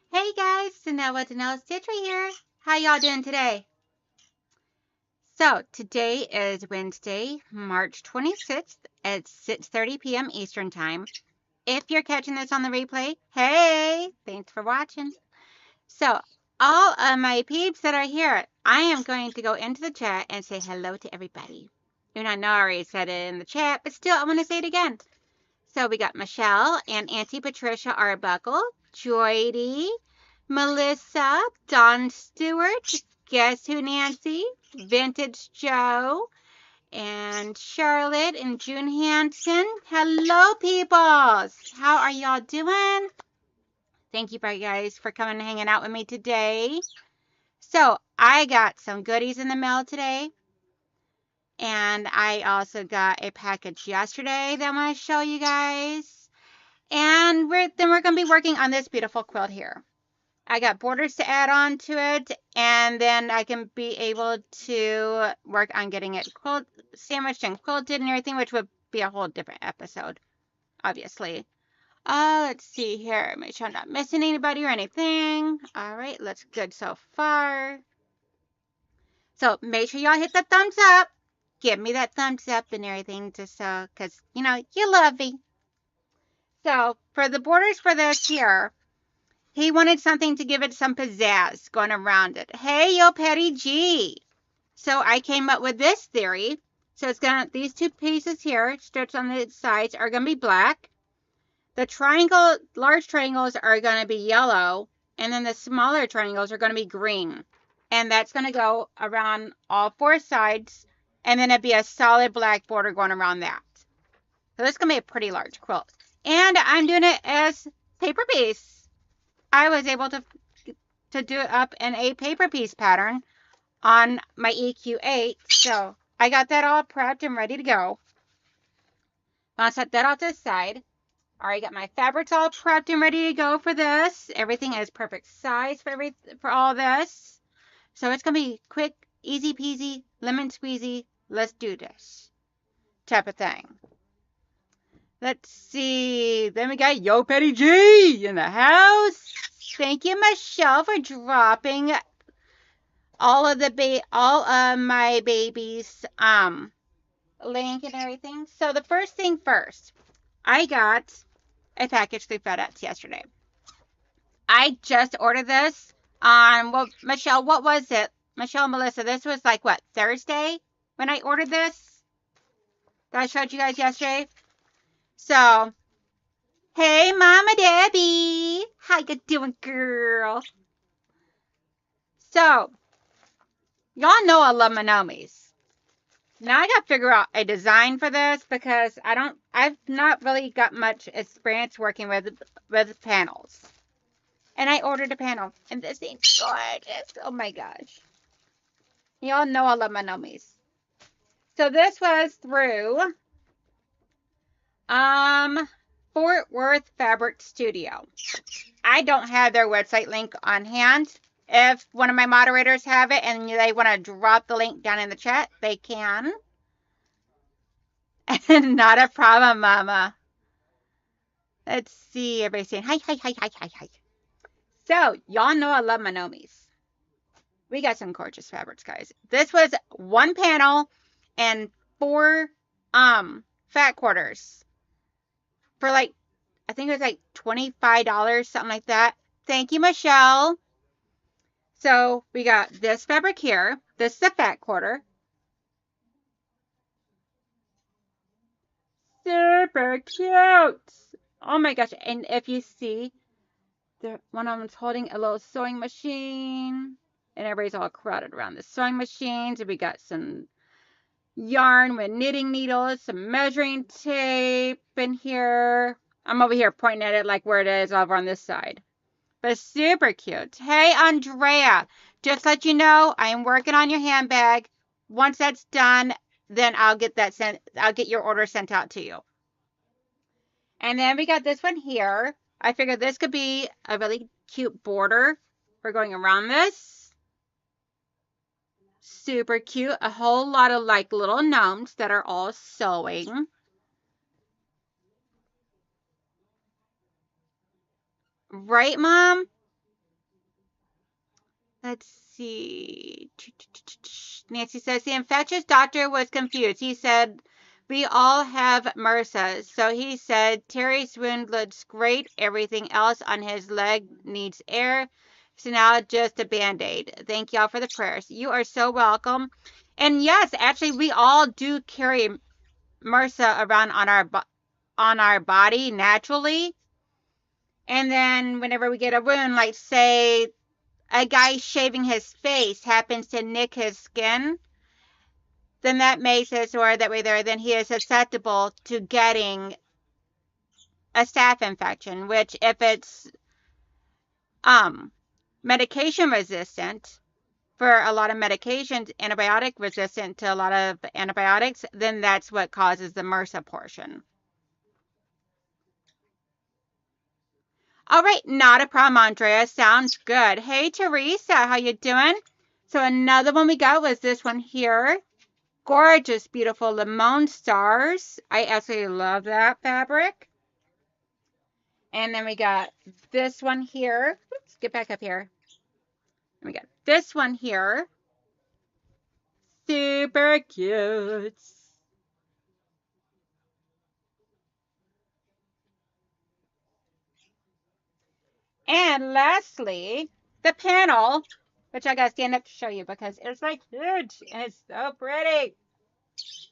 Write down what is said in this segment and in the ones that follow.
Hey guys, donnellsstitchery here. How y'all doing today? So today is Wednesday, March 26th at 6:30 p.m. Eastern Time. If you're catching this on the replay, hey, thanks for watching. So all of my peeps that are here, I am going to go into the chat and say hello to everybody. And I know I already said it in the chat, but still I want to say it again. So we got Michelle and Auntie Patricia Arbuckle, Joydy, Melissa, Don Stewart, Guess Who Nancy, Vintage Joe, and Charlotte and June Hanson. Hello, peoples. How are y'all doing? Thank you, guys, for coming and hanging out with me today. So I got some goodies in the mail today. And I also got a package yesterday that I want to show you guys. And we're going to be working on this beautiful quilt here. I got borders to add on to it, and then I can be able to work on getting it sandwiched and quilted and everything, which would be a whole different episode, obviously. Let's see here. Make sure I'm not missing anybody or anything. All right, looks good so far. So make sure y'all hit the thumbs up. Give me that thumbs up and everything, just so, because, you love me. So for the borders for this here, he wanted something to give it some pizzazz going around it. Hey, yo, Petty G. So I came up with this theory. So it's gonna, these two pieces here, strips on the sides, are gonna be black. The large triangles are gonna be yellow, and then the smaller triangles are gonna be green. And that's gonna go around all four sides, and then it'd be a solid black border going around that. So this is gonna be a pretty large quilt. And I'm doing it as paper piece. I was able to do it up in a paper piece pattern on my EQ8. So I got that all prepped and ready to go. I'll set that off to the side. Already got my fabrics all prepped and ready to go for this. Everything is perfect size for all this. So it's going to be quick, easy peasy, lemon squeezy, let's do this type of thing. Let's see. Then we got Yo Petty G in the house. Thank you, Michelle, for dropping all of my babies' link and everything. So the first thing first, I got a package through FedEx yesterday. I just ordered this on, well, Michelle, what was it? Michelle and Melissa, this was like what, Thursday when I ordered this? That I showed you guys yesterday. So, hey, Mama Debbie. How you doing, girl? So, y'all know I love my Nomis. Now I got to figure out a design for this because I've not really got much experience working with panels. And I ordered a panel, and this thing's gorgeous. Oh my gosh. Y'all know I love my Nomis. So this was through Fort Worth Fabric Studio. I don't have their website link on hand. If one of my moderators have it and they want to drop the link down in the chat, they can. Not a problem, Mama. Let's see. Everybody's saying hi, hi, hi, hi, hi, hi. So, y'all know I love my Nomis. We got some gorgeous fabrics, guys. This was one panel and 4 fat quarters for like, I think it was like $25, something like that. Thank you, Michelle. So we got this fabric here. This is a fat quarter. Super cute. Oh my gosh. And if you see, one of them's holding a little sewing machine. And everybody's all crowded around the sewing machines. And we got some yarn with knitting needles, some measuring tape in here. I'm over here pointing at it like where it is over on this side. But super cute. Hey, Andrea. Just let you know, I am working on your handbag. Once that's done, then I'll get your order sent out to you. And then we got this one here. I figured this could be a really cute border for going around this. Super cute. A whole lot of like little gnomes that are all sewing. Right, Mom? Let's see. Nancy says the infectious doctor was confused. He said, we all have MRSA. So he said, Terry's wound looks great. Everything else on his leg needs air. So now just a Band-Aid. Thank y'all for the prayers. You are so welcome. And yes, actually, we all do carry MRSA around on our body naturally. And then whenever we get a wound, like say a guy shaving his face happens to nick his skin, then that makes us, or that way there, then he is susceptible to getting a staph infection, which if it's medication resistant for a lot of medications, antibiotic resistant to a lot of antibiotics, then that's what causes the MRSA portion. All right, not a problem, Andrea. Sounds good. Hey, Teresa, how you doing? So another one we got was this one here. Gorgeous, beautiful lemon stars. I absolutely love that fabric. And then we got this one here. Let's get back up here. And we got this one here. Super cute. And lastly, the panel, which I gotta stand up to show you because it's like huge and it's so pretty. It's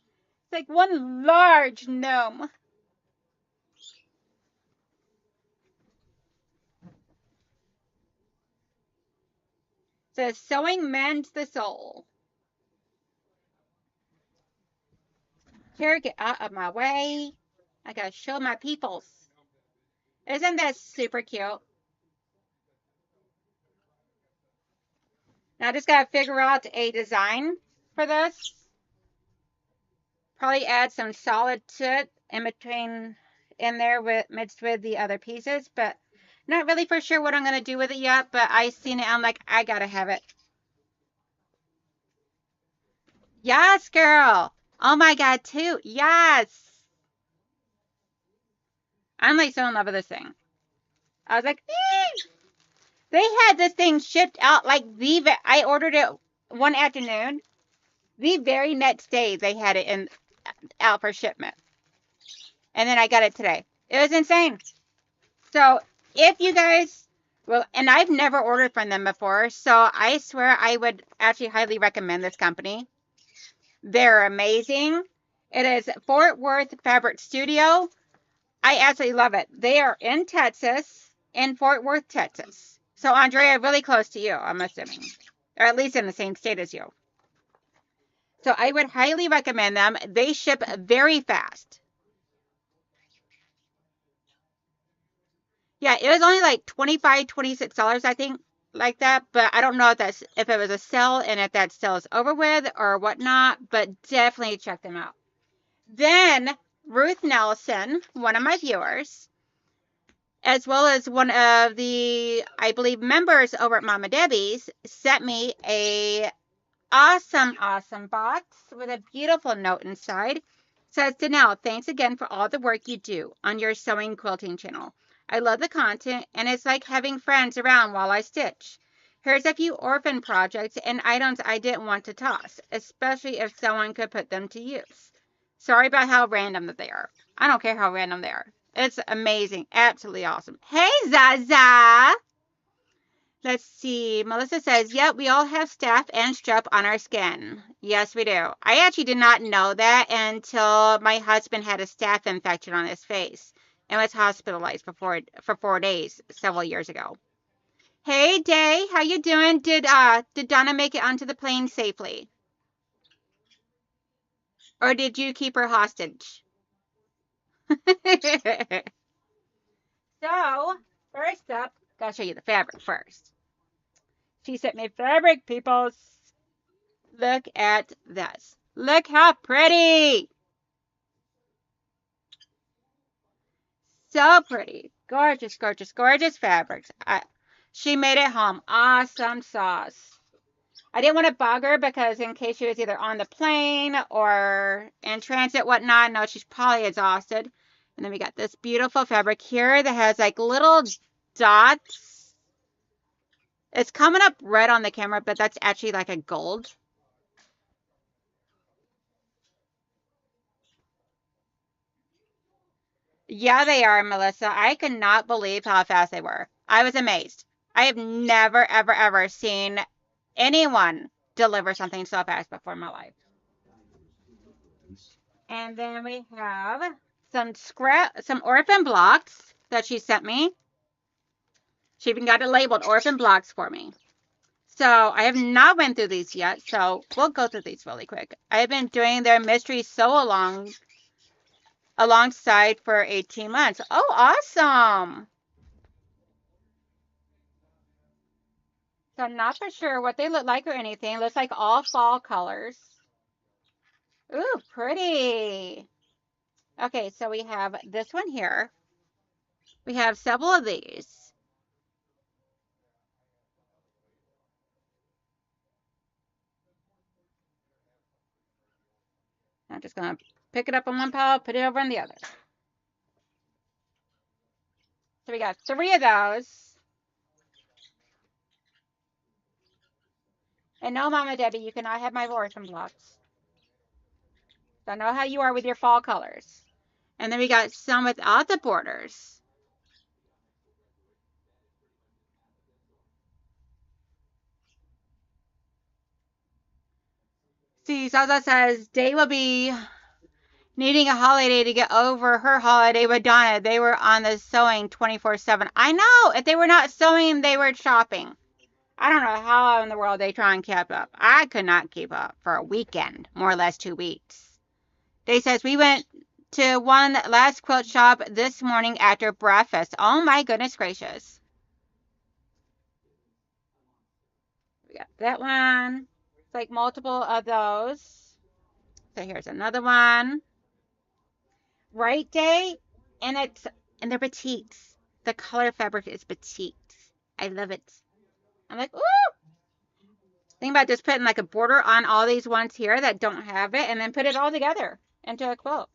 like one large gnome. It says sewing mends the soul. Here, get out of my way. I gotta show my peoples. Isn't that super cute? Now I just gotta figure out a design for this. Probably add some solid to it in there with mixed with the other pieces, but not really for sure what I'm gonna do with it yet. But I seen it, I'm like, I gotta have it. Yes, girl. Oh my god, too. Yes. I'm like so in love with this thing. I was like, they had this thing shipped out like I ordered it one afternoon. The very next day they had it out for shipment. And then I got it today. It was insane. So if you guys will, and I've never ordered from them before, so I swear I would actually highly recommend this company. They're amazing. It is Fort Worth Fabric Studio. I absolutely love it. They are in Texas, in Fort Worth, Texas. So Andrea, really close to you, I'm assuming. Or at least in the same state as you. So I would highly recommend them. They ship very fast. Yeah, it was only like $25, $26, I think, like that. But I don't know if it was a sale and if that sale is over with or whatnot. But definitely check them out. Then Ruth Nelson, one of my viewers, as well as one of the, I believe, members over at Mama Debbie's, sent me a awesome box with a beautiful note inside. It says, Donnell, thanks again for all the work you do on your sewing quilting channel. I love the content, and it's like having friends around while I stitch. Here's a few orphan projects and items I didn't want to toss, especially if someone could put them to use. Sorry about how random that they are. I don't care how random they are. It's amazing. Absolutely awesome. Hey, Zaza! Let's see. Melissa says, yep, we all have staph and strep on our skin. Yes, we do. I actually did not know that until my husband had a staph infection on his face and was hospitalized for 4 days several years ago. Hey, Day, how you doing? Did Donna make it onto the plane safely? Or did you keep her hostage? So, first up, gotta show you the fabric first. She sent me fabric, peoples. Look at this. Look how pretty. So pretty. Gorgeous, gorgeous, gorgeous fabrics. She made it home. Awesome sauce. I didn't want to bug her because in case she was either on the plane or in transit, whatnot. No, she's probably exhausted. And then we got this beautiful fabric here that has like little dots. It's coming up red on the camera, but that's actually like a gold. Yeah, they are, Melissa. I could not believe how fast they were. I was amazed. I have never, ever, ever seen anyone deliver something so fast before in my life. And then we have some orphan blocks that she sent me. She even got it labeled orphan blocks for me. So I have not went through these yet, so we'll go through these really quick. I've been doing their mystery sew along alongside for 18 months. Oh, awesome. So I'm not for sure what they look like or anything. It looks like all fall colors. Ooh, pretty. Okay, so we have this one here. We have several of these. I'm just going to pick it up on one pile, put it over on the other. So we got 3 of those. And no, Mama Debbie, you cannot have my orphan blocks. So I know how you are with your fall colors. And then we got some without the borders. See, Zaza says, Day will be needing a holiday to get over her holiday with Donna. They were on the sewing 24/7. I know. If they were not sewing, they were shopping. I don't know how in the world they try and keep up. I could not keep up for a weekend, more or less 2 weeks. Day says, we went to one last quilt shop this morning after breakfast. Oh my goodness gracious. We got that one. It's like multiple of those. So here's another one. Right, Day? And they're petites. The color fabric is petite. I love it. I'm like, ooh! Think about just putting like a border on all these ones here that don't have it and then put it all together into a quilt.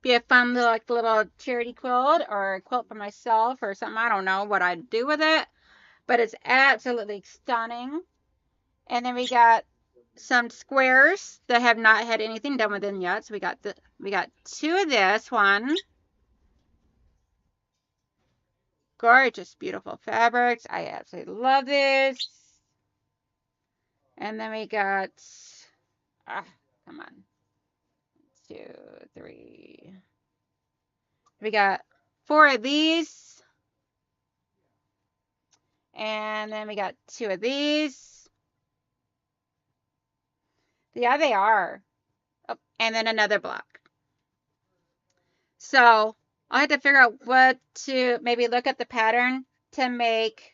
Be a fun little charity quilt or a quilt for myself or something. I don't know what I'd do with it, but it's absolutely stunning. And then we got some squares that have not had anything done with them yet. So we got 2 of this one. Gorgeous, beautiful fabrics. I absolutely love this. And then we got, come on, 2, 3. We got 4 of these. And then we got 2 of these. Yeah, they are. Oh, and then another block. So I'll have to figure out what to maybe look at the pattern to make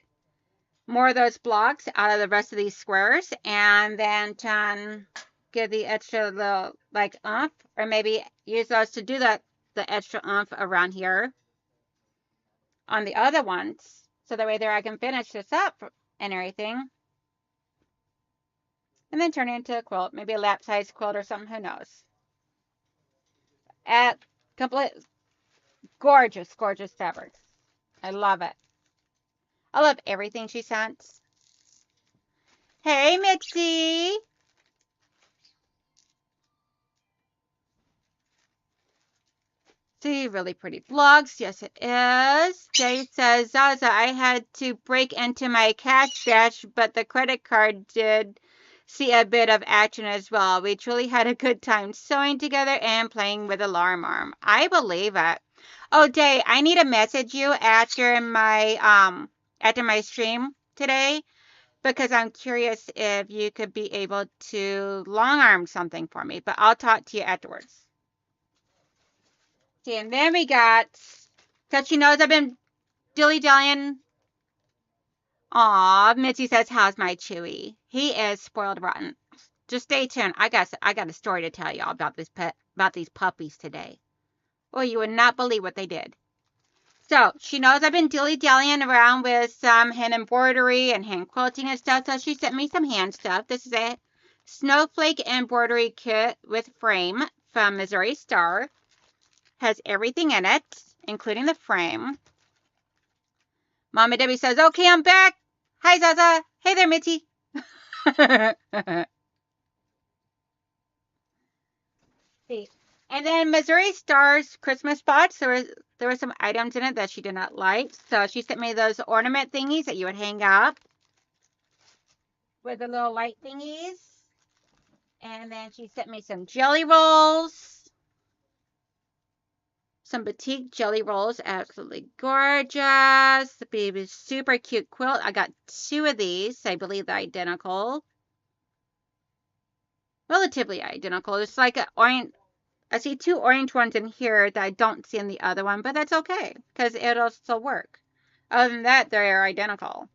more of those blocks out of the rest of these squares, and then to give the extra little like oomph, or maybe use those to do the extra oomph around here on the other ones, so that way there I can finish this up and everything, and then turn it into a quilt, maybe a lap size quilt or something, who knows. At complete gorgeous fabrics. I love it. I love everything she sent. Hey, Mitzi. See, really pretty blocks. Yes, it is. Jay says, Zaza, I had to break into my cash stash, but the credit card did see a bit of action as well. We truly had a good time sewing together and playing with alarm arm. I believe it. Oh, Day, I need to message you after my stream today, because I'm curious if you could be able to long arm something for me, but I'll talk to you afterwards. See, and then we got, because she knows I've been dilly-dallying. Aw, Mitzi says, how's my Chewy? He is spoiled rotten. Just stay tuned. I got a story to tell y'all about these puppies today. Oh, you would not believe what they did. So she knows I've been dilly-dallying around with some hand embroidery and hand quilting and stuff, so she sent me some hand stuff. This is a snowflake embroidery kit with frame from Missouri Star. Has everything in it, including the frame. Mama Debbie says, okay, I'm back. Hi, Zaza. Hey there, Mitzi. See. And then Missouri Star's Christmas box. There were some items in it that she did not like. So she sent me those ornament thingies that you would hang up with the little light thingies. And then she sent me some jelly rolls. Some batik jelly rolls. Absolutely gorgeous. The baby's super cute quilt. I got 2 of these. I believe they're identical. Relatively identical. It's like an orange. I see 2 orange ones in here that I don't see in the other one, but that's okay because it'll still work. Other than that, they're identical.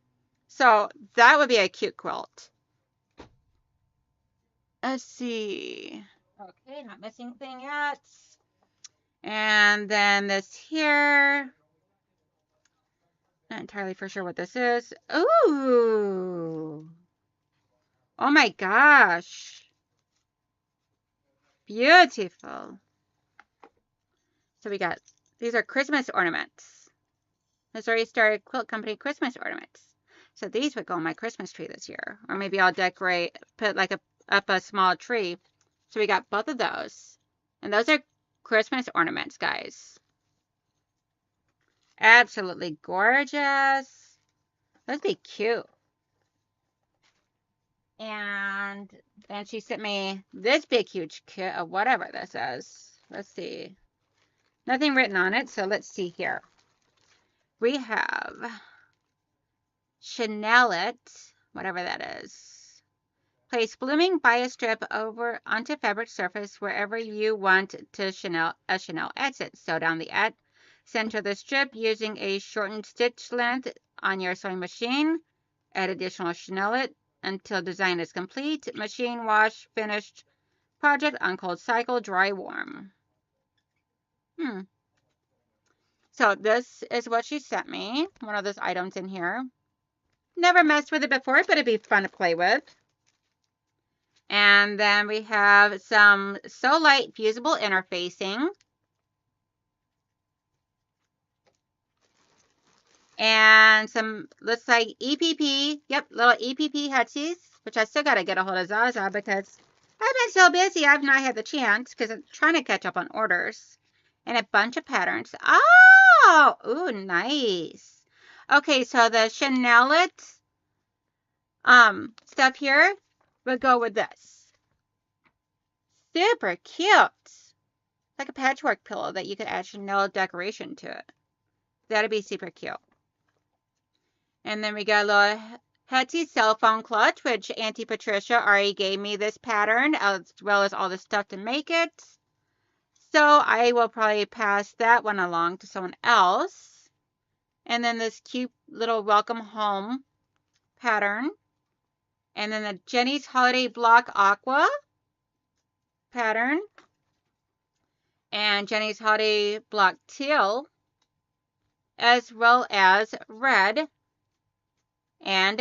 So that would be a cute quilt. Let's see. Okay, not missing anything yet. And then this here. Not entirely for sure what this is. Ooh. Oh my gosh. Beautiful. So we got, these are Christmas ornaments. Missouri Star Quilt Company Christmas ornaments. So these would go on my Christmas tree this year. Or maybe I'll decorate, put like up a small tree. So we got both of those. And those are Christmas ornaments, guys. Absolutely gorgeous. Those be cute. And then she sent me this big, huge kit of whatever this is. Let's see. Nothing written on it, so let's see here. We have Chanel whatever that is. Place blooming bias strip over onto fabric surface wherever you want to a Chanel exit. Sew down the center the strip using a shortened stitch length on your sewing machine. Add additional Chanel until design is complete. Machine wash finished project on cold cycle, dry warm. So this is what she sent me. One of those items in here. Never messed with it before, but it'd be fun to play with. And then we have some So Light fusible interfacing. And some, looks like EPP. Yep, little EPP hetsies, which I still got to get a hold of Zaza because I've been so busy I've not had the chance because I'm trying to catch up on orders. And a bunch of patterns. Oh, ooh, nice. Okay, so the Chanel stuff here would go with this. Super cute. Like a patchwork pillow that you could add Chanel decoration to it. That'd be super cute. And then we got a little Hetty cell phone clutch, which Auntie Patricia already gave me this pattern, as well as all the stuff to make it. So I will probably pass that one along to someone else. And then this cute little welcome home pattern. And then the Jenny's Holiday Block Aqua pattern. And Jenny's Holiday Block Teal. As well as red and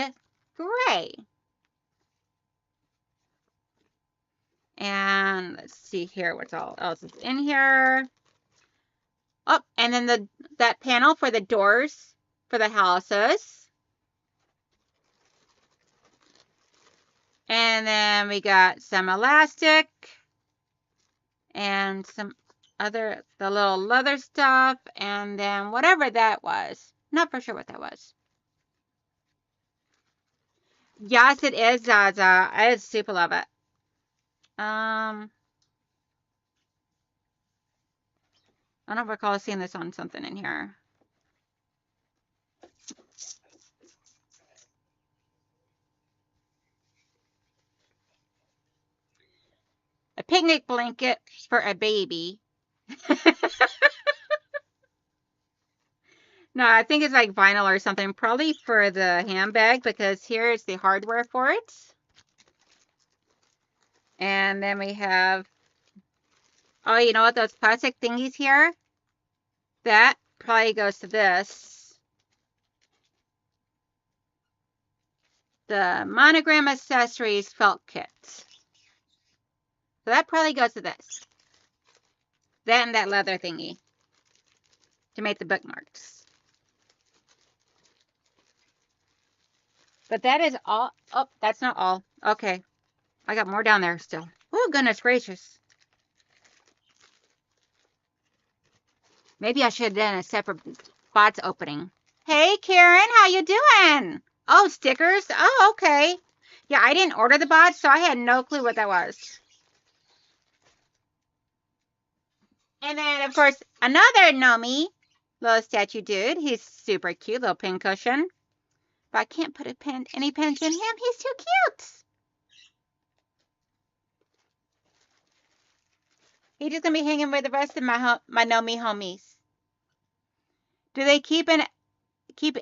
gray. And let's see here what else is in here. Oh, and then that panel for the doors for the houses. And then we got some elastic and some the little leather stuff, and then whatever that was. Not for sure what that was. Yes, it is, Zaza. I super love it. I don't recall seeing this on something in here. A picnic blanket for a baby. No, I think it's like vinyl or something. Probably for the handbag because here is the hardware for it. And then we have, oh, you know what? Those plastic thingies here? That probably goes to this. The monogram accessories felt kit. So that probably goes to this. That and that leather thingy to make the bookmarks. But that is all. Oh, that's not all. Okay. I got more down there still. Oh, goodness gracious. Maybe I should have done a separate box opening. Hey, Karen, how you doing? Oh, stickers? Oh, okay. Yeah, I didn't order the box, so I had no clue what that was. And then, of course, another Nomi little statue dude. He's super cute, little pin cushion. But I can't put any pins in him. He's too cute. He's just gonna be hanging with the rest of my Nomi homies. Do they keep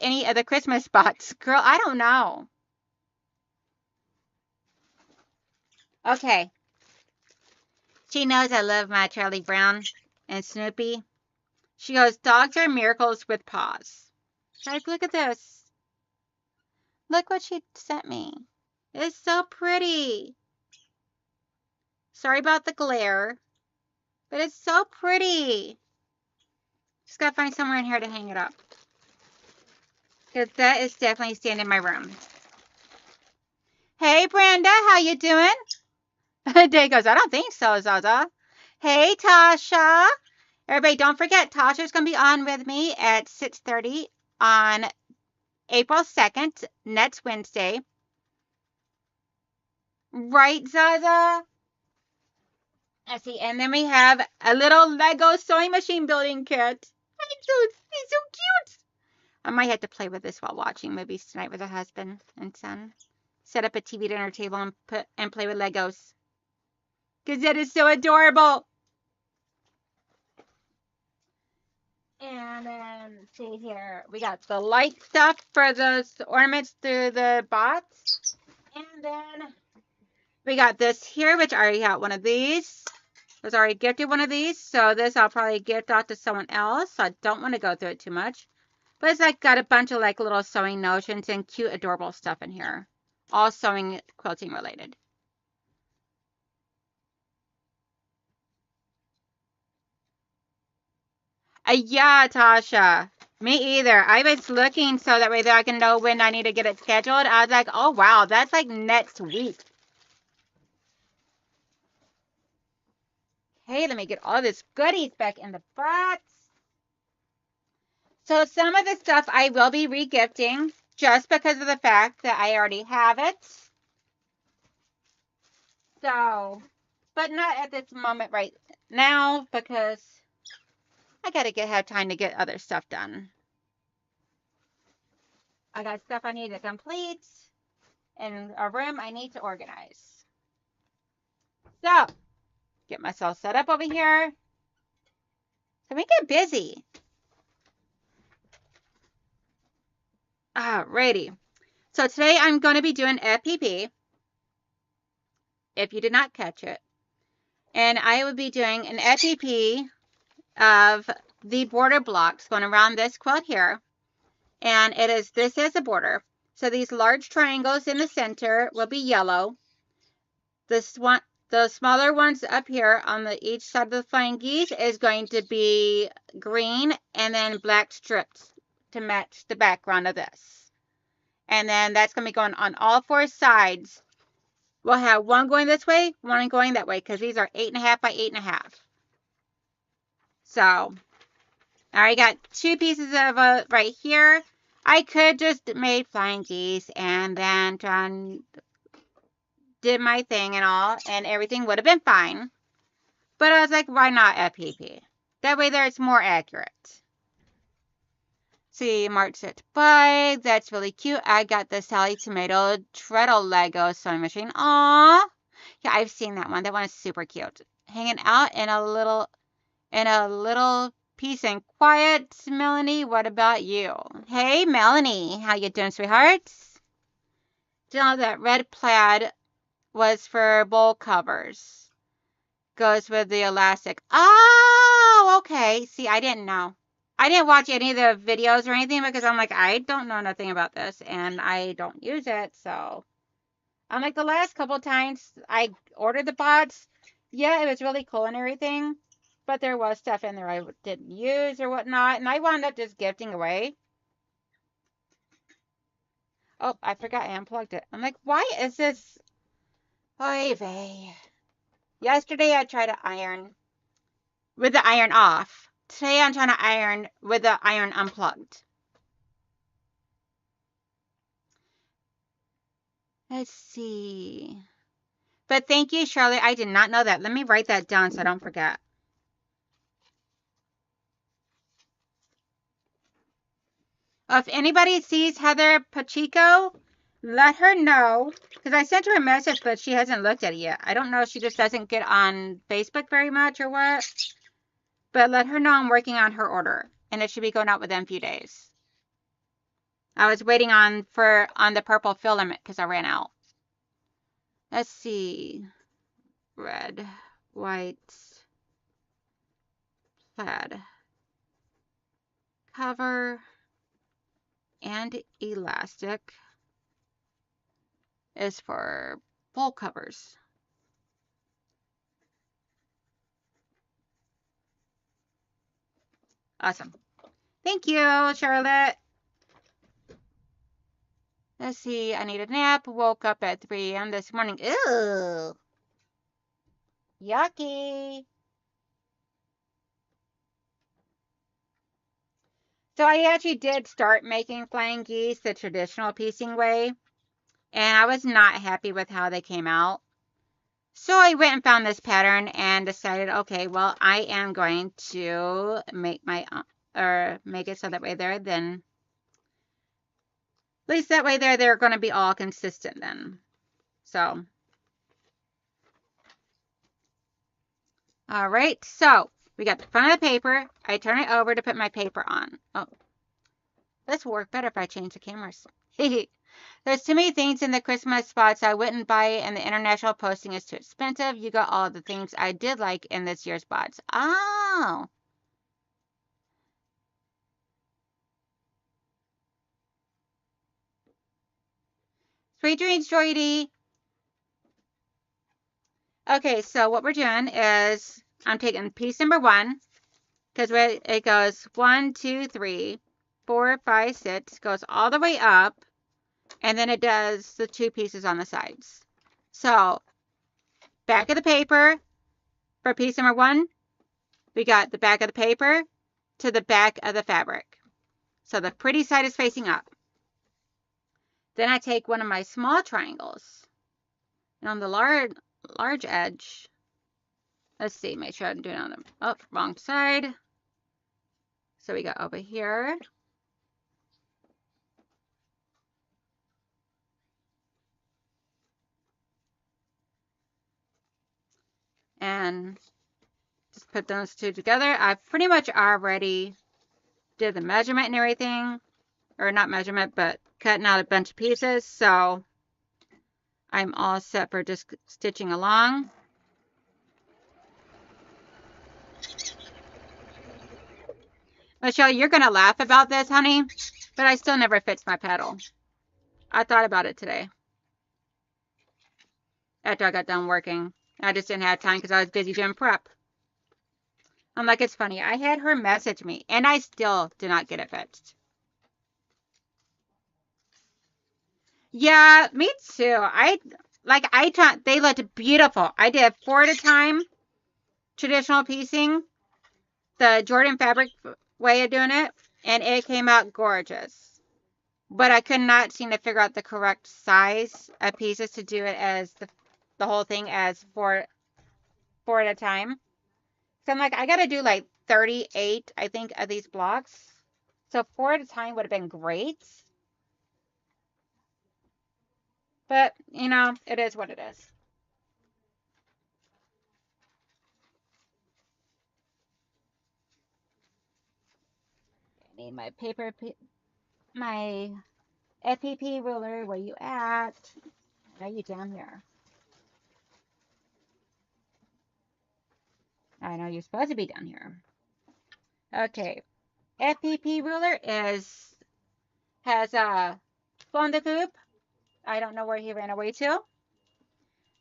any of the Christmas spots? Girl, I don't know. Okay. She knows I love my Charlie Brown and Snoopy. She goes, dogs are miracles with paws. Guys, look at this. Look what she sent me. It's so pretty. Sorry about the glare, but it's so pretty. Just gotta find somewhere in here to hang it up. Because that is definitely staying in my room. Hey, Brenda, how you doing? Day goes, I don't think so, Zaza. Hey, Tasha. Everybody, don't forget, Tasha's going to be on with me at 6:30 on April 2nd, next Wednesday. Right, Zaza? Let's see, and then we have a little Lego sewing machine building kit. He's so cute. I might have to play with this while watching movies tonight with a husband and son. Set up a TV dinner table and play with Legos. Because that is so adorable. And then, see here, we got the light stuff for those ornaments through the bots. And then we got this here, which I already got one of these. I was already gifted one of these. So this I'll probably gift off to someone else. So I don't want to go through it too much. But it's like got a bunch of like little sewing notions and cute, adorable stuff in here. All sewing, quilting related. Yeah, Tasha. Me either. I was looking so that way that I can know when I need to get it scheduled. I was like, oh, wow, that's like next week. Okay, let me get all this goodies back in the box. So some of the stuff I will be regifting just because of the fact that I already have it. So, but not at this moment right now because I got to have time to get other stuff done. I got stuff I need to complete and a room I need to organize. So, get myself set up over here. So we get busy. Alrighty. So today I'm going to be doing FPP. If you did not catch it. And I will be doing an FPP of the border blocks going around this quilt here. And this is a border. So these large triangles in the center will be yellow. The smaller ones up here on each side of the flying geese is going to be green and then black strips to match the background of this. And then that's going to be going on all four sides. We'll have one going this way, one going that way, because these are 8.5 by 8.5. So, I already got two pieces of right here. I could just made flying geese and then did my thing and all, and everything would have been fine. But I was like, why not FPP? That way there it's more accurate. See, March it by. That's really cute. I got the Sally Tomato Treadle Lego sewing machine. Aww. Yeah, I've seen that one. That one is super cute. Hanging out in a little peace and quiet. Melanie, what about you? Hey, Melanie. How you doing, sweethearts? Did you know that red plaid was for bowl covers? Goes with the elastic. Oh, okay. See, I didn't know. I didn't watch any of the videos or anything because I'm like, I don't know nothing about this and I don't use it. So I'm like, the last couple of times I ordered the bots, yeah, it was really cool and everything, but there was stuff in there I didn't use or whatnot, and I wound up just gifting away. Oh, I forgot I unplugged it. I'm like, why is this? Oy vey. Yesterday I tried to iron with the iron off. Today I'm trying to iron with the iron unplugged. Let's see. But thank you, Charlotte. I did not know that. Let me write that down so I don't forget. If anybody sees Heather Pacheco, let her know. Because I sent her a message, but she hasn't looked at it yet. I don't know if she just doesn't get on Facebook very much or what. But let her know I'm working on her order. And it should be going out within a few days. I was waiting on the purple filament because I ran out. Let's see. Red, white, plaid, cover, and elastic is for full covers. Awesome. Thank you, Charlotte. Let's see. I need a nap. Woke up at 3 a.m. this morning. Ew. Yucky. So I actually did start making flying geese the traditional piecing way. And I was not happy with how they came out. So I went and found this pattern and decided, okay, well, I am going to make make it so that way then, at least that way they're going to be all consistent then. So, all right, so we got the front of the paper. I turn it over to put my paper on. Oh, this will work better if I change the cameras. There's too many things in the Christmas spots I wouldn't buy, and the international posting is too expensive. You got all the things I did like in this year's spots. Oh. Sweet dreams, Joy. Okay, so what we're doing is I'm taking piece number 1 because it goes 1, 2, 3, 4, 5, 6, goes all the way up, and then it does the 2 pieces on the sides. So back of the paper for piece number 1, we got the back of the paper to the back of the fabric. So the pretty side is facing up. Then I take one of my small triangles, and on the large edge, let's see, make sure I'm doing it on the wrong side. So we got over here. And just put those 2 together. I pretty much already did the measurement and everything. Or not measurement, but cutting out a bunch of pieces. So I'm all set for just stitching along. Michelle, you're going to laugh about this, honey, but I still never fixed my pedal. I thought about it today after I got done working. I just didn't have time because I was busy doing prep. I'm like, it's funny. I had her message me, and I still did not get it fixed. Yeah, me too. They looked beautiful. I did 4 at a time, traditional piecing, the Jordan fabric way of doing it, and it came out gorgeous. But I could not seem to figure out the correct size of pieces to do it as the whole thing as 4 at a time. So I'm like, I got to do like 38, I think, of these blocks. So 4 at a time would have been great. But, it is what it is. I need my paper, my FPP ruler. Where you at? Are you down here? I know you're supposed to be down here. Okay. FPP ruler has flown the coop. I don't know where he ran away to.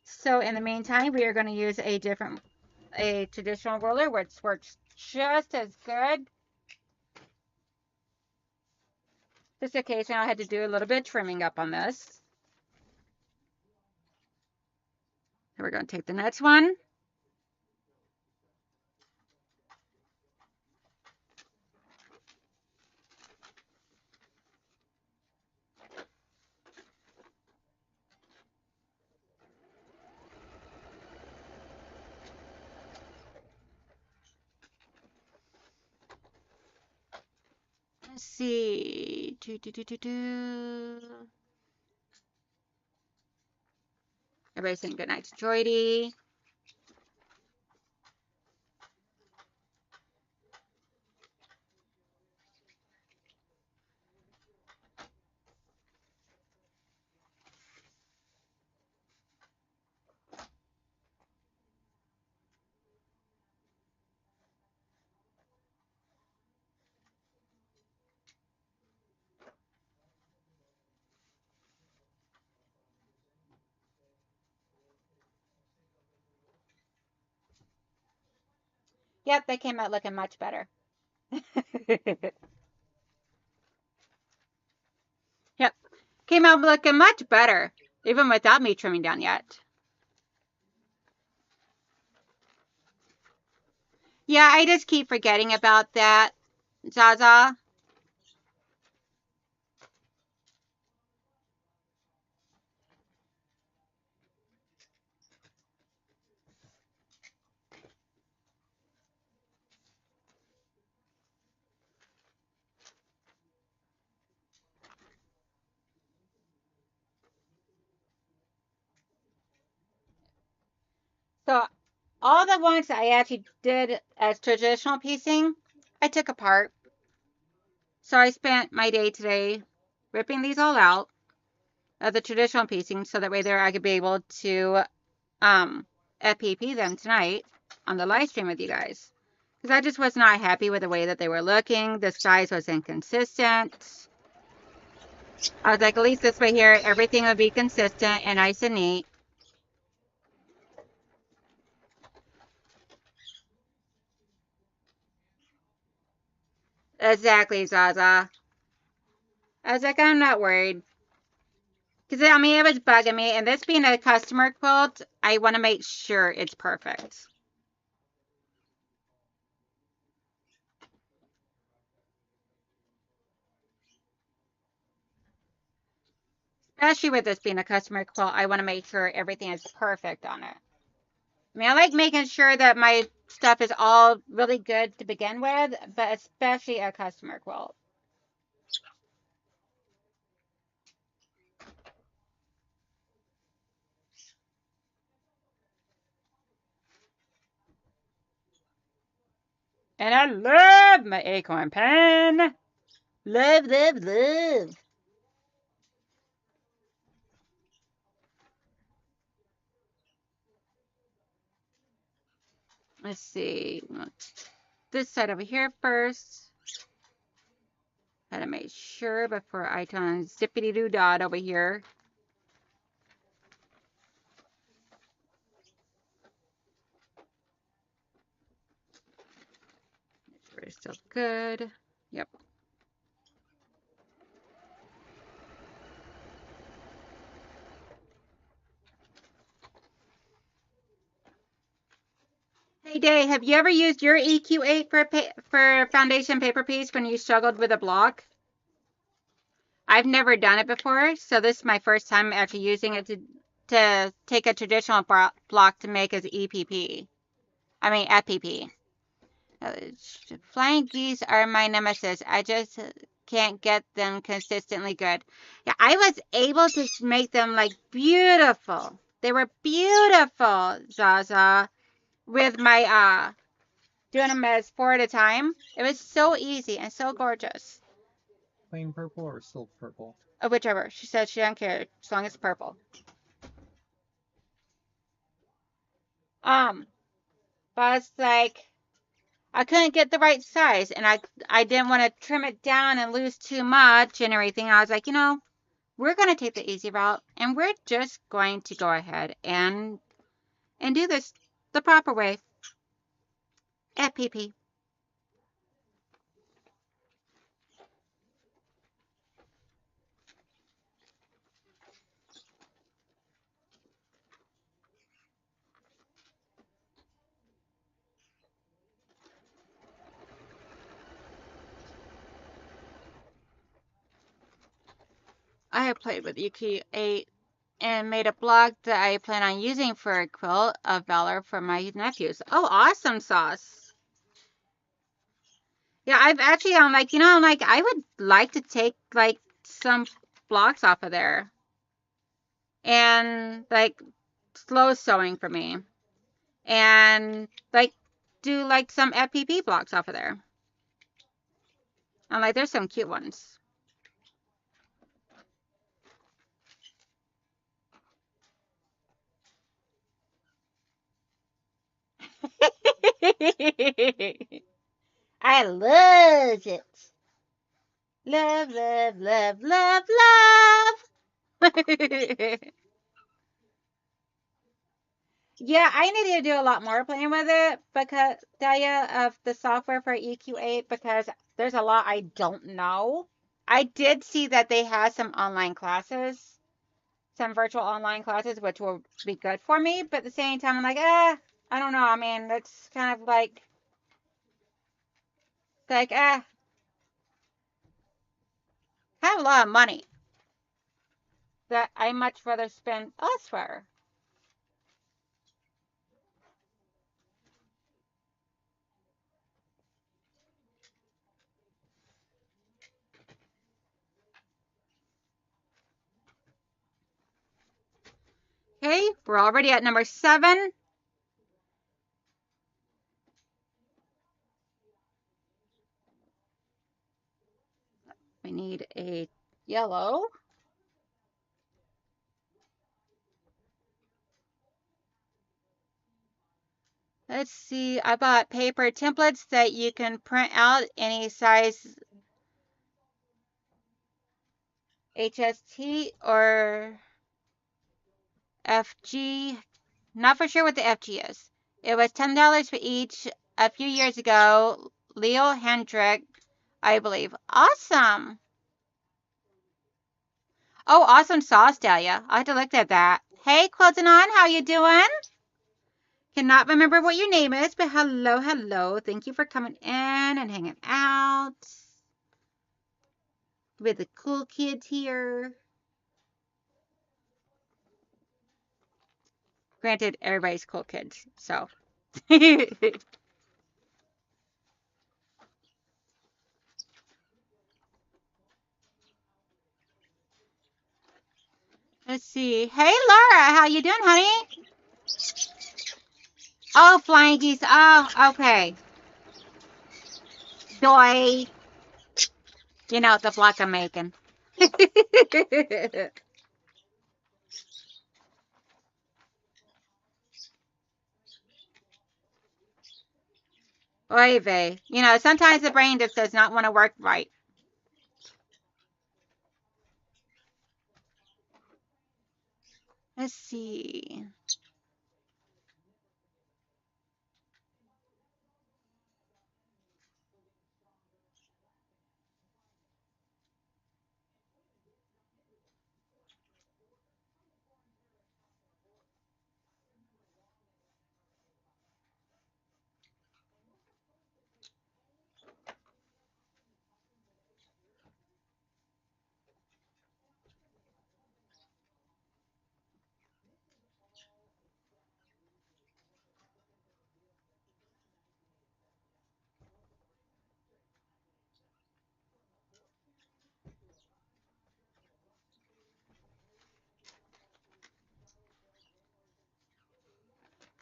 So in the meantime, we are going to use a traditional ruler, which works just as good. Just occasionally I had to do a little bit of trimming up on this. So we're going to take the next one. Let's see. Everybody's saying good night to Jordy. Yep, they came out looking much better. Yep, came out looking much better, even without me trimming down yet. Yeah, I just keep forgetting about that, Zaza. So all the ones I actually did as traditional piecing, I took apart. So I spent my day today ripping these all out of the traditional piecing so that way there I could be able to FPP them tonight on the live stream with you guys. Because I just was not happy with the way that they were looking. The size was inconsistent. I was like, at least this way here, everything would be consistent and nice and neat. Exactly, Zaza. I was like, I'm not worried. Because, I mean, it was bugging me. And this being a customer quilt, I want to make sure it's perfect. Especially with this being a customer quilt, I want to make sure everything is perfect on it. I mean, I like making sure that my stuff is all really good to begin with, but especially a customer quilt. And I love my acorn pen. Love, love, love. Let's see. This side over here first. Gotta make sure before I turn zippity doo dot over here. Make sure it's still good. Yep. Hey Day, have you ever used your EQ8 for foundation paper piece when you struggled with a block? I've never done it before, so this is my first time actually using it to take a traditional block to make as EPP. I mean FPP. Flying geese are my nemesis. I just can't get them consistently good. Yeah, I was able to make them like beautiful. They were beautiful, Zaza, with my doing them as 4 at a time. It was so easy and so gorgeous. Plain purple or silk purple? Whichever. She said she doesn't care as long as it's purple. But it's like I couldn't get the right size, and I didn't want to trim it down and lose too much and everything. I was like, we're going to take the easy route, and we're just going to go ahead and do this the proper way. FPP. I played with EQ8 and made a block that I plan on using for a quilt of valor for my nephews. Oh, awesome sauce. Yeah, I've actually, I'm like, like I would like to take like some blocks off of there and like slow sewing for me and like do like some FPP blocks off of there. I'm like, there's some cute ones. I love it. Love, love, love, love, love. Yeah, I need to do a lot more playing with it because Dahlia of the software for EQ8 because there's a lot I don't know. I did see that they had some online classes, some virtual online classes, which will be good for me. But at the same time, I'm like, I don't know. I mean, that's kind of I have a lot of money that I much rather spend elsewhere. Okay, we're already at number 7. We need a yellow. Let's see, I bought paper templates that you can print out any size HST or FG. Not for sure what the FG is. It was $10 for each a few years ago. Leo Hendrick, I believe. Awesome. Oh, awesome sauce, Dahlia. I have to look at that. Hey, Quilting On, how you doing? Cannot remember what your name is, but hello, hello. Thank you for coming in and hanging out with the cool kids here. Granted, everybody's cool kids, so. Let's see. Hey, Laura, how you doing, honey? Oh, flying geese. Oh, okay. Joy. You know, the block I'm making. Oy vey. You know, sometimes the brain just does not want to work right. Let's see.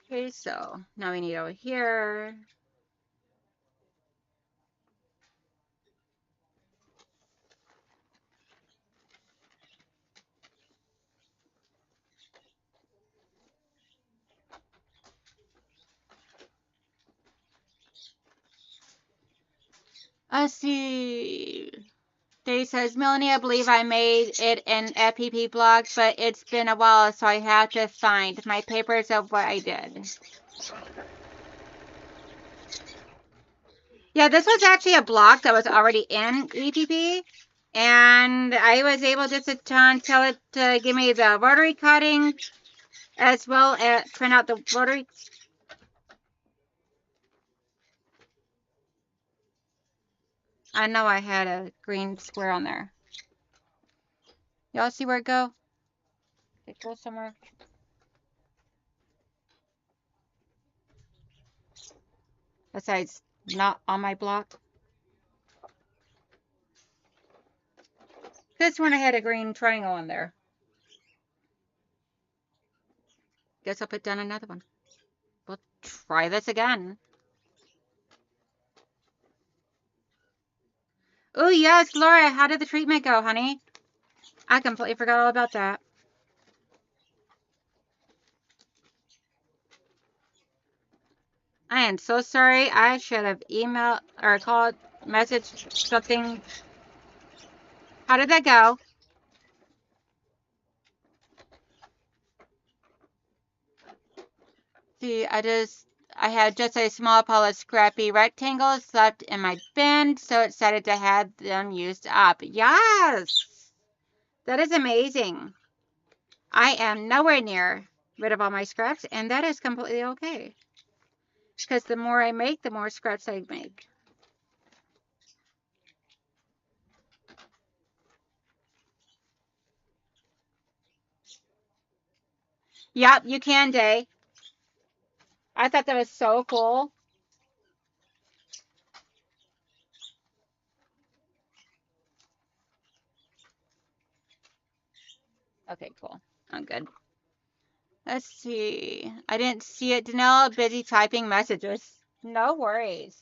Okay, so now we need over here. Let's see. Dave says, Melanie, I believe I made it in FPP blog, but it's been a while, so I have to find my papers of what I did. Yeah, this was actually a block that was already in EPP, and I was able just to tell it to give me the rotary cutting as well as print out the rotary. I know I had a green square on there. Y'all see where it go? It goes somewhere. Besides, not on my block. This one I had a green triangle on there. Guess I'll put down another one. We'll try this again. Oh, yes, Laura, how did the treatment go, honey? I completely forgot all about that. I am so sorry. I should have emailed or called, messaged something. How did that go? See, I had just a small pile of scrappy rectangles left in my bin, so excited to have them used up. Yes! That is amazing. I am nowhere near rid of all my scraps, and that is completely okay. Because the more I make, the more scraps I make. Yep, you can, Day. I thought that was so cool. Okay, cool. I'm good. Let's see. I didn't see it. Danelle, busy typing messages. No worries.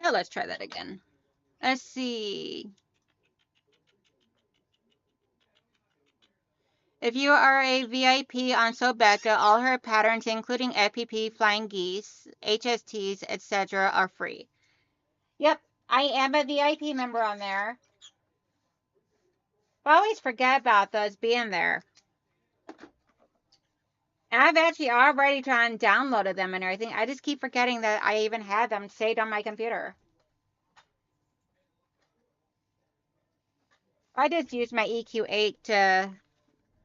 Now let's try that again. Let's see. If you are a VIP on Sobeka, all her patterns, including FPP, flying geese, HSTs, etc., are free. Yep, I am a VIP member on there. I always forget about those being there. And I've actually already tried and downloaded them and everything. I just keep forgetting that I even had them saved on my computer. I just used my EQ8 to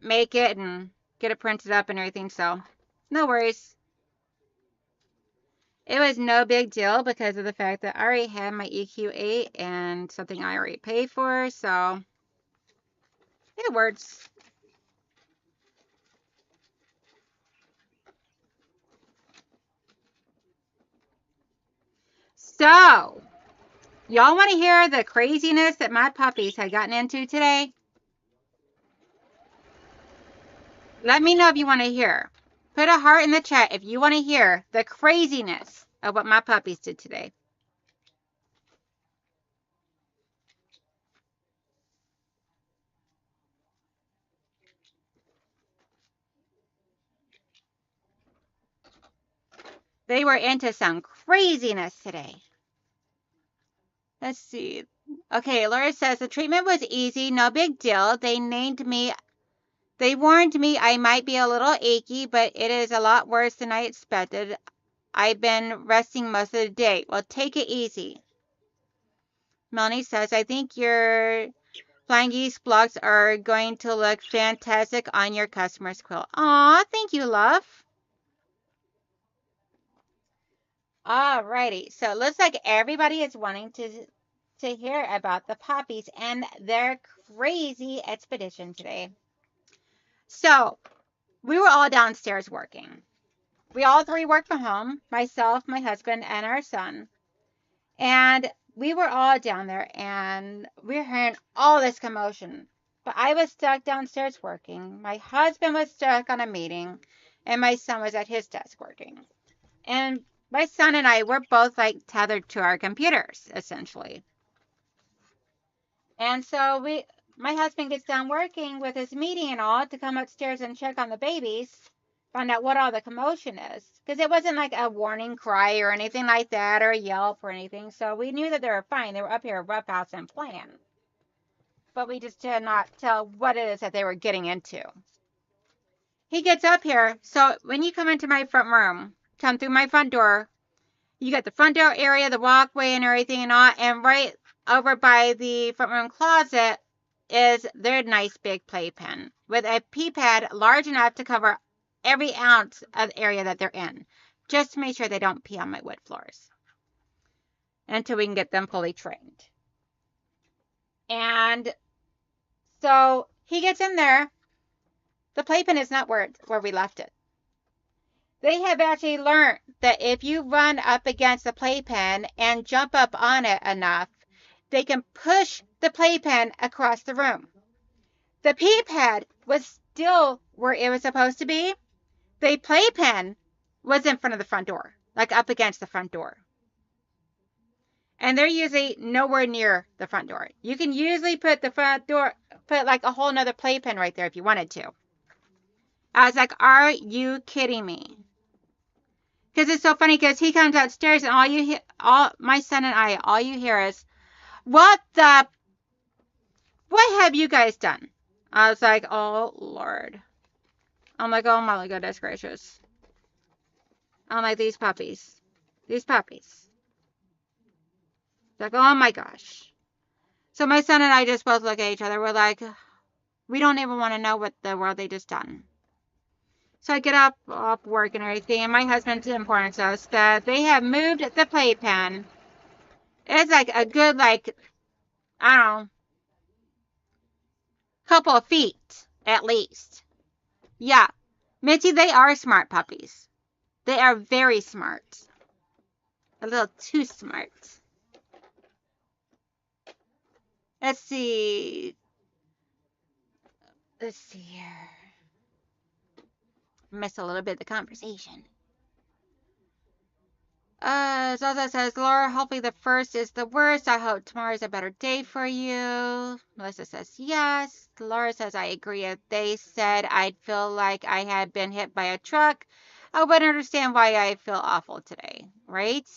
make it and get it printed up and everything, so no worries. It was no big deal because of the fact that I already had my EQ8 and something I already paid for, so it works. So, y'all want to hear the craziness that my puppies had gotten into today? Let me know if you want to hear. Put a heart in the chat if you want to hear the craziness of what my puppies did today. They were into some craziness today. Let's see. Okay, Laura says the treatment was easy, no big deal. They warned me I might be a little achy, but it is a lot worse than I expected. I've been resting most of the day. Well, take it easy. Melanie says, I think your flying geese blocks are going to look fantastic on your customer's quilt. Aw, thank you, love. Alrighty, so it looks like everybody is wanting to hear about the poppies and their crazy expedition today. So, we were all downstairs working. We all three work from home, myself, my husband, and our son. And we were all down there and we were hearing all this commotion. But I was stuck downstairs working. My husband was stuck on a meeting and my son was at his desk working. And my son and I were both like tethered to our computers, essentially. And so my husband gets done working with his meeting and all to come upstairs and check on the babies, find out what all the commotion is. Because it wasn't like a warning cry or anything like that or a yelp or anything. So we knew that they were fine. They were up here roughhouse and playing. But we just did not tell what it is that they were getting into. he gets up here. So when you come into my front room, come through my front door, you got the front door area, the walkway and everything and all, and right over by the front room closet is their nice big playpen with a pee pad large enough to cover every ounce of the area that they're in, just to make sure they don't pee on my wood floors until we can get them fully trained. And so he gets in there. The playpen is not where we left it. They have actually learned that if you run up against the playpen and jump up on it enough, they can push the playpen across the room. The pee pad was still where it was supposed to be. The playpen was in front of the front door, like up against the front door. And they're usually nowhere near the front door. You can usually put the front door, put like a whole nother playpen right there if you wanted to. I was like, are you kidding me? Because it's so funny because he comes upstairs and all you hear, my son and I, all you hear is, what have you guys done? I was like, oh, Lord. I'm like, oh, my goodness gracious. I'm like, these puppies. These puppies. Like, oh, my gosh. So my son and I just both look at each other. We're like, we don't even want to know what the world they just done. So I get up off work and everything, and my husband informs us that they have moved the playpen. It's like a good, like, I don't know, couple of feet at least. Yeah. Mitzi, they are smart puppies. They are very smart. A little too smart. Let's see. Let's see here. Missed a little bit of the conversation. Zaza says, Laura, hopefully the first is the worst. I hope tomorrow's a better day for you. Melissa says, yes. Laura says, I agree. If they said I'd feel like I had been hit by a truck, I wouldn't understand why I feel awful today, right?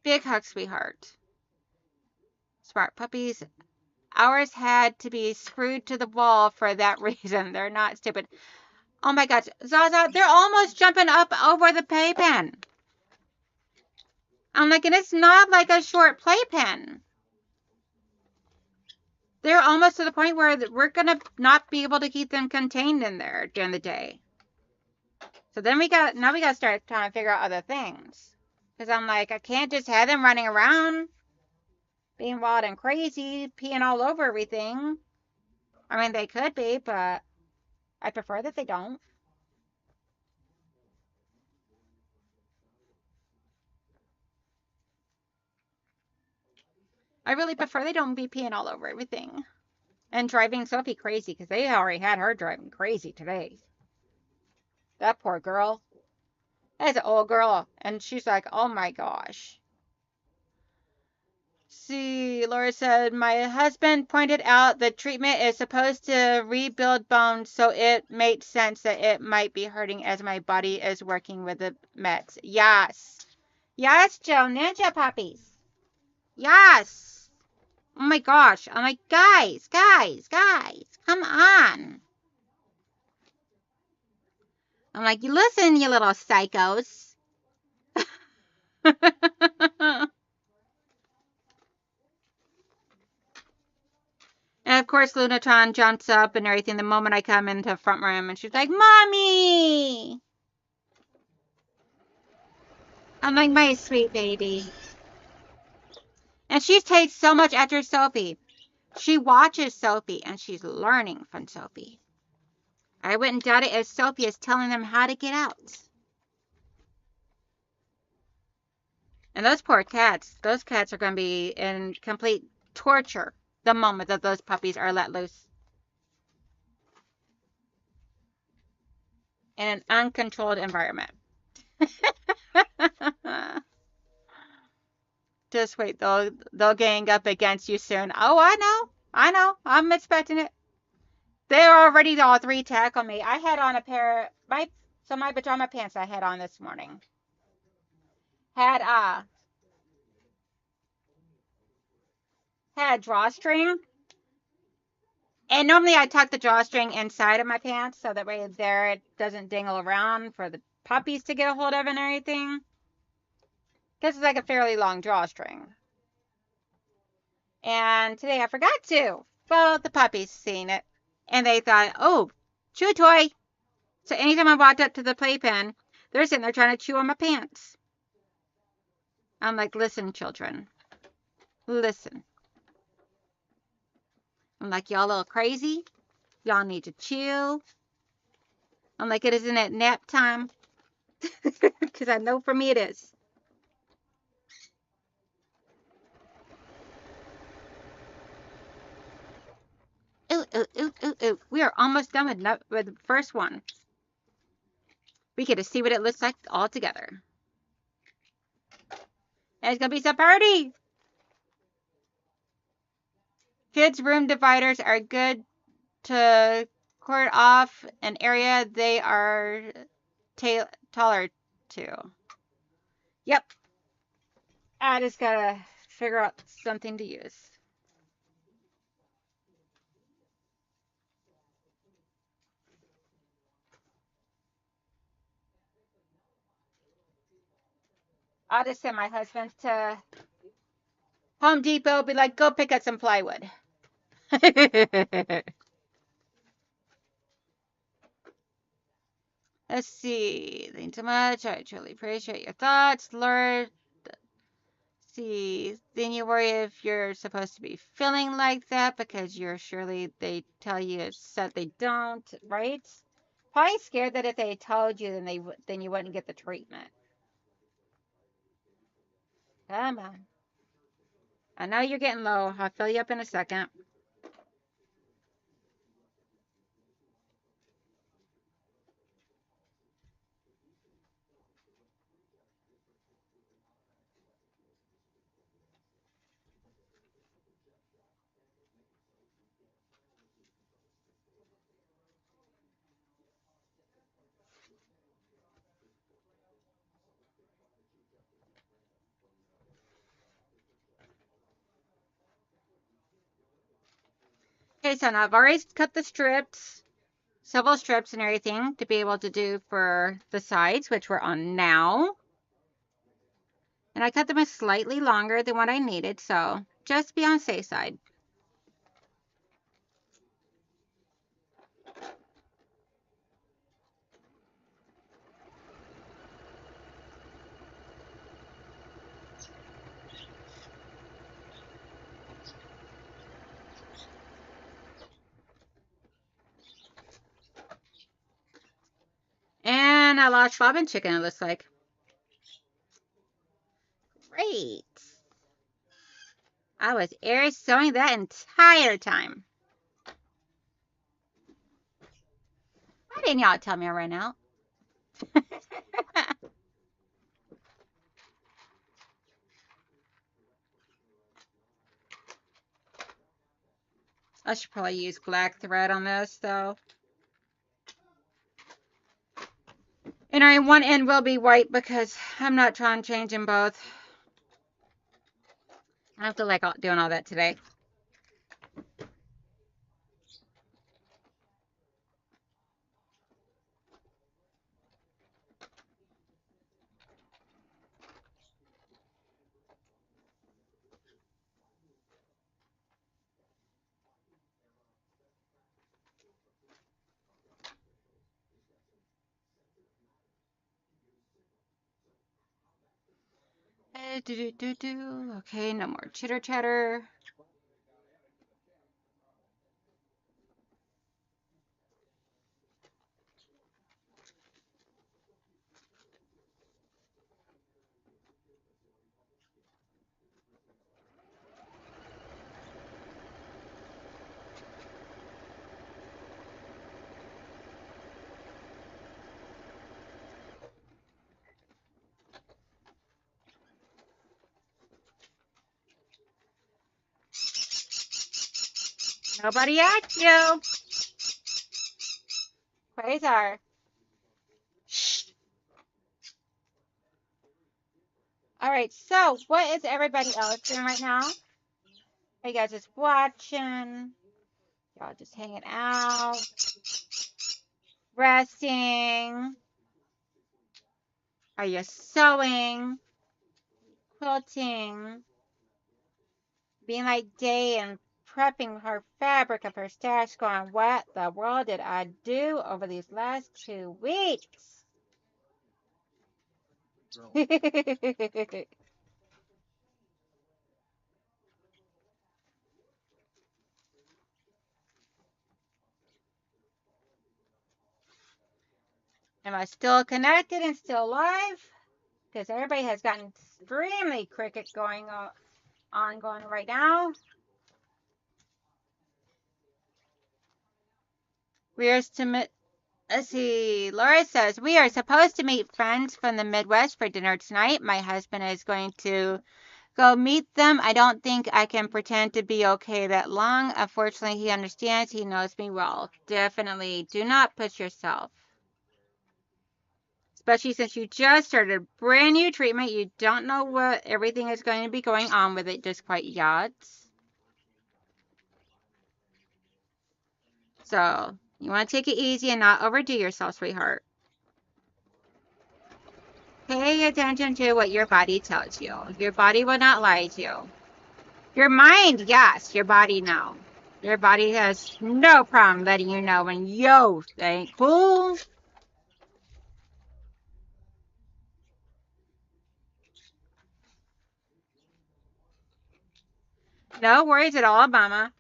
Big hug, sweetheart. Smart puppies. Ours had to be screwed to the wall for that reason. They're not stupid. Oh my gosh, Zaza, they're almost jumping up over the playpen. I'm like, and it's not like a short playpen. They're almost to the point where we're going to not be able to keep them contained in there during the day. So then we got to start trying to figure out other things. Because I'm like, I can't just have them running around, being wild and crazy, peeing all over everything. I mean, they could be, but I prefer that they don't. I really prefer they don't be peeing all over everything. And driving Sophie crazy, because they already had her driving crazy today. That poor girl. That's an old girl. And she's like, oh my gosh. See, Laura said, my husband pointed out the treatment is supposed to rebuild bones, so it made sense that it might be hurting as my body is working with the meds. Yes. Yes, Joe. Ninja puppies. Yes. Oh my gosh. I'm like, guys, come on. I'm like, listen, you little psychos. And of course, Lunatron jumps up and everything the moment I come into the front room, and she's like, Mommy! I'm like, my sweet baby. And she takes so much after Sophie. She watches Sophie, and she's learning from Sophie. I wouldn't doubt it if Sophie is telling them how to get out. And those poor cats, those cats are going to be in complete torture the moment that those puppies are let loose. In an uncontrolled environment. Just wait, they'll gang up against you soon. Oh, I know, I'm expecting it. They're already all three tackle me. I had on a pair, my pajama pants I had on this morning had a drawstring, And normally I tuck the drawstring inside of my pants so that way there it doesn't dingle around for the puppies to get a hold of and everything. Because it's like a fairly long drawstring. And today I forgot to. Well, the puppies seen it. And they thought, oh, chew toy. So anytime I walked up to the playpen, they're sitting there trying to chew on my pants. I'm like, listen, children. Listen. I'm like, y'all a little crazy. Y'all need to chill. I'm like, isn't it nap time? Because I know for me it is. Ooh, ooh, ooh, ooh, ooh. We are almost done with the first one. We get to see what it looks like all together. And it's going to be so pretty. Kids' room dividers are good to cordon off an area they are taller to. Yep. I just got to figure out something to use. I'll just send my husband to Home Depot, be like, go pick up some plywood. Let's see. Thank you so much. I truly appreciate your thoughts, Lord. See, then you worry if you're supposed to be feeling like that because you're surely they tell you it's said they don't, right? Probably scared that if they told you, then you wouldn't get the treatment. Come on. I know you're getting low. I'll fill you up in a second. Okay, so now I've already cut the strips, several strips and everything to be able to do for the sides, which we're on now. And I cut them a slightly longer than what I needed, so just be on the safe side. And I lost bobbin chicken, it looks like. Great. I was air sewing that entire time. Why didn't y'all tell me I ran out? I should probably use black thread on this, though. And one end will be white because I'm not trying to change them both. I don't feel like doing all that today. Okay, no more chitter chatter. Nobody asked you. Quasar. Shh. All right, so what is everybody else doing right now? Are you guys just watching? Y'all just hanging out, resting. Are you sewing, quilting, being like Day and prepping her fabric of her stash, going, what the world did I do over these last 2 weeks? Am I still connected and still live? Because everybody has gotten extremely cricket going on going right now. Let's see. Laura says, we are supposed to meet friends from the Midwest for dinner tonight. My husband is going to go meet them. I don't think I can pretend to be okay that long. Unfortunately, he understands. He knows me well. Definitely do not push yourself. Especially since you just started a brand new treatment. You don't know what everything is going to be going on with it just quite yet. So you want to take it easy and not overdo yourself, sweetheart. Pay attention to what your body tells you. Your body will not lie to you. Your mind, yes. Your body, no. Your body has no problem letting you know when yo, that ain't cool. No worries at all, mama.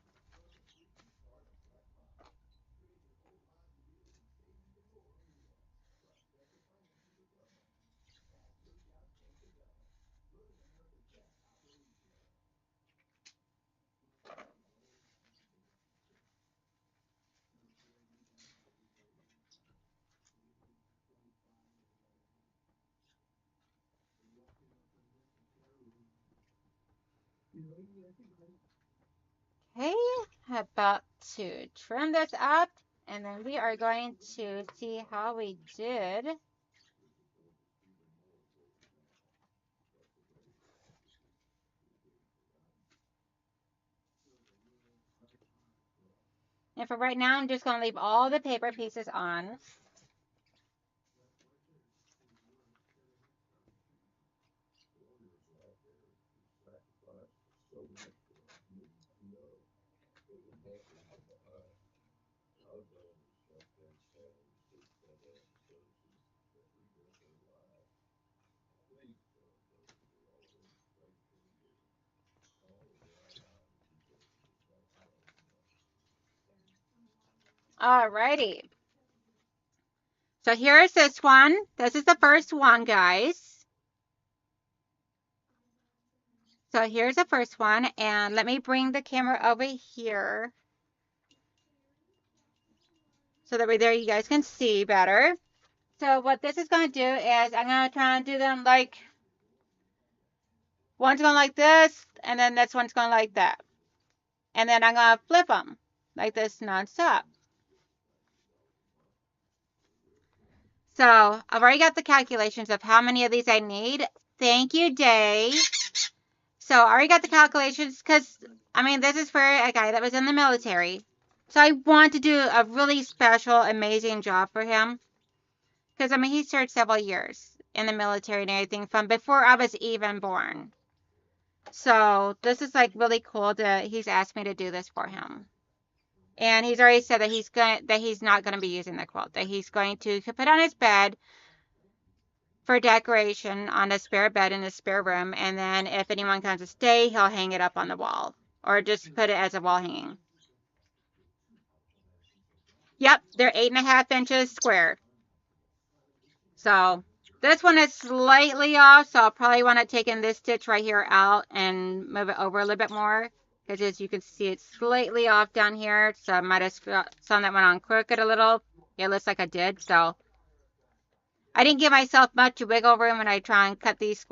Okay, about to trim this up, and then we are going to see how we did. And for right now, I'm just going to leave all the paper pieces on. Alrighty. So here's this one. This is the first one, guys. So here's the first one, and let me bring the camera over here so that way there you guys can see better. So what this is going to do is I'm going to try and do them like, one's going like this, and then this one's going like that. And then I'm going to flip them like this nonstop. So I've already got the calculations of how many of these I need. Thank you, Day. So I already got the calculations because, I mean, this is for a guy that was in the military. So I want to do a really special, amazing job for him. Because, I mean, he served several years in the military and everything from before I was even born. So this is like really cool that he's asked me to do this for him. And he's already said that he's not going to be using the quilt. That he's going to put on his bed for decoration on a spare bed in a spare room. And then if anyone comes to stay, he'll hang it up on the wall. Or just put it as a wall hanging. Yep, they're 8.5 inches square. So this one is slightly off, so I'll probably want to take in this stitch right here out and move it over a little bit more. Because as you can see, it's slightly off down here. So I might have some that went on crooked a little. It looks like I did. So I didn't give myself much wiggle room when I try and cut these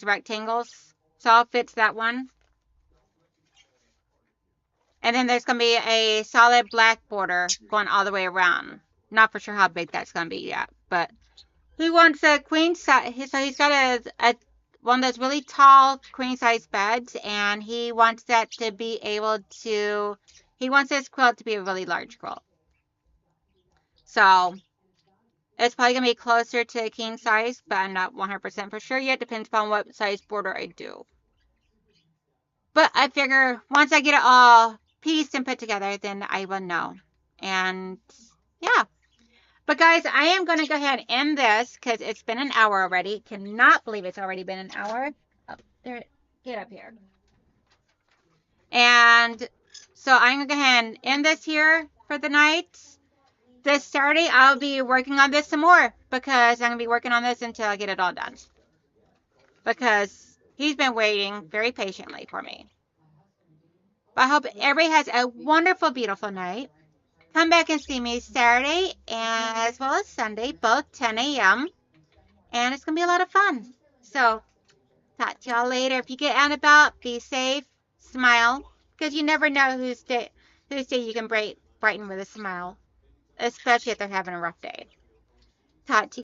rectangles. So I'll fix that one. And then there's going to be a solid black border going all the way around. Not for sure how big that's going to be yet. But he wants a queen size. So he's got a one of those really tall queen size beds. And he wants that to be able to... He wants this quilt to be a really large quilt. So it's probably going to be closer to king size, but I'm not 100% for sure yet. Depends upon what size border I do. But I figure once I get it all pieced and put together, then I will know. And yeah. But guys, I am going to go ahead and end this because it's been an hour already. Cannot believe it's already been an hour. Oh, there, get up here. And so I'm going to go ahead and end this here for the night. This Saturday, I'll be working on this some more because I'm going to be working on this until I get it all done. Because he's been waiting very patiently for me. But I hope everybody has a wonderful, beautiful night. Come back and see me Saturday as well as Sunday, both 10 a.m. And it's going to be a lot of fun. So, talk to y'all later. If you get out and about, be safe, smile, because you never know whose day you can brighten with a smile, especially if they're having a rough day. Talk to you.